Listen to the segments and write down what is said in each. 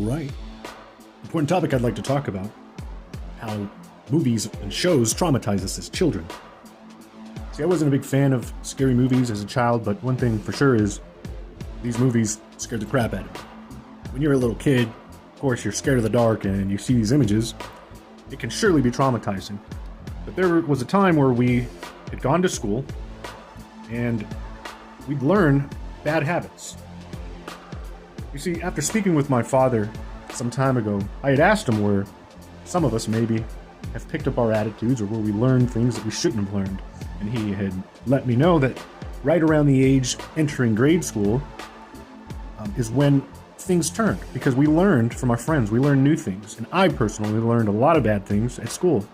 right. Important topic I'd like to talk about. How movies and shows traumatize us as children. See, I wasn't a big fan of scary movies as a child, but one thing for sure is these movies scared the crap out of me. When you're a little kid, of course, you're scared of the dark and you see these images. It can surely be traumatizing. But there was a time where we had gone to school and we'd learn bad habits. You see, after speaking with my father some time ago, I had asked him where some of us maybe have picked up our attitudes or where we learned things that we shouldn't have learned. And he had let me know that right around the age entering grade school is when things turned, because we learned from our friends. We learned new things. And I personally learned a lot of bad things at school.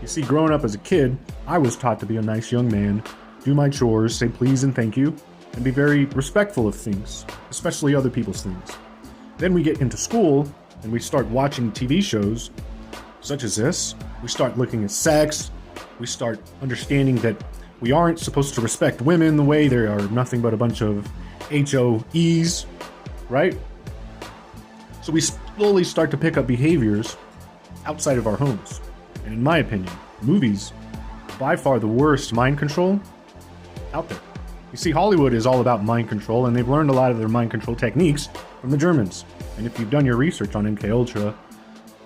You see, growing up as a kid, I was taught to be a nice young man, do my chores, say please and thank you, and be very respectful of things, especially other people's things. Then we get into school and we start watching TV shows such as this. We start looking at sex. We start understanding that we aren't supposed to respect women the way they are nothing but a bunch of HOEs, right? So we slowly start to pick up behaviors outside of our homes. And in my opinion, movies are by far the worst mind control out there. You see, Hollywood is all about mind control, and they've learned a lot of their mind control techniques from the Germans. And if you've done your research on MKUltra,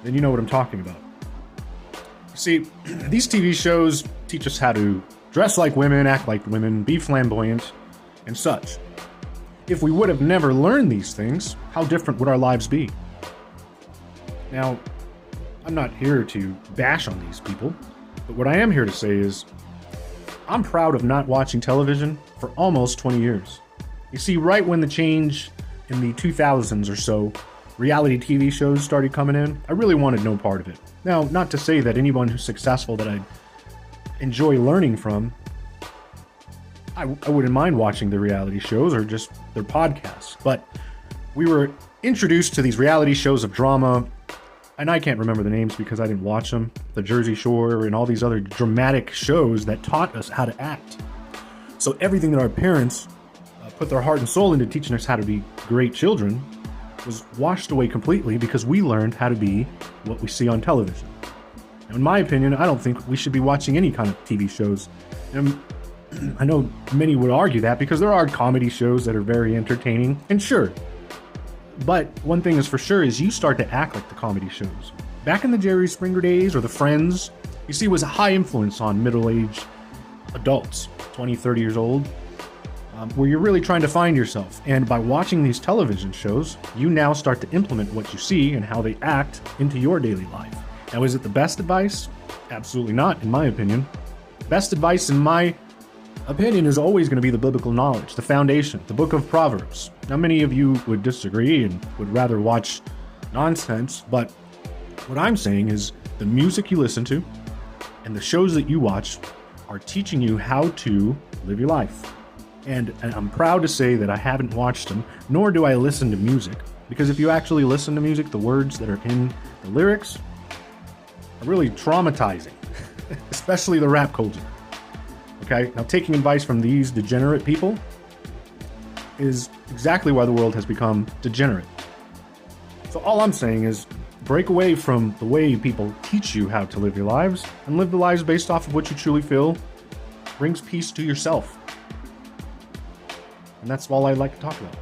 then you know what I'm talking about. You see, these TV shows teach us how to dress like women, act like women, be flamboyant, and such. If we would have never learned these things, how different would our lives be? Now, I'm not here to bash on these people, but what I am here to say is I'm proud of not watching television for almost 20 years. You see, right when the change in the 2000s or so, reality TV shows started coming in, I really wanted no part of it. Now, not to say that anyone who's successful that I enjoy learning from, I wouldn't mind watching the reality shows or just their podcasts, but we were introduced to these reality shows of drama, and I can't remember the names because I didn't watch them, the Jersey Shore and all these other dramatic shows that taught us how to act. So everything that our parents put their heart and soul into teaching us how to be great children was washed away completely because we learned how to be what we see on television. Now, in my opinion, I don't think we should be watching any kind of TV shows. And I know many would argue that because there are comedy shows that are very entertaining, and sure. But one thing is for sure is you start to act like the comedy shows. Back in the Jerry Springer days or the Friends, you see, was a high influence on middle-aged adults, 20, 30 years old, where you're really trying to find yourself. And by watching these television shows, you now start to implement what you see and how they act into your daily life. Now, is it the best advice? Absolutely not, in my opinion. Best advice, in my opinion, is always going to be the biblical knowledge, the foundation, the book of Proverbs. Now, many of you would disagree and would rather watch nonsense, but what I'm saying is the music you listen to and the shows that you watch are teaching you how to live your life. And I'm proud to say that I haven't watched them, nor do I listen to music. Because if you actually listen to music, the words that are in the lyrics are really traumatizing, especially the rap culture. Okay, now taking advice from these degenerate people is exactly why the world has become degenerate. So all I'm saying is break away from the way people teach you how to live your lives and live the lives based off of what you truly feel brings peace to yourself. And that's all I'd like to talk about.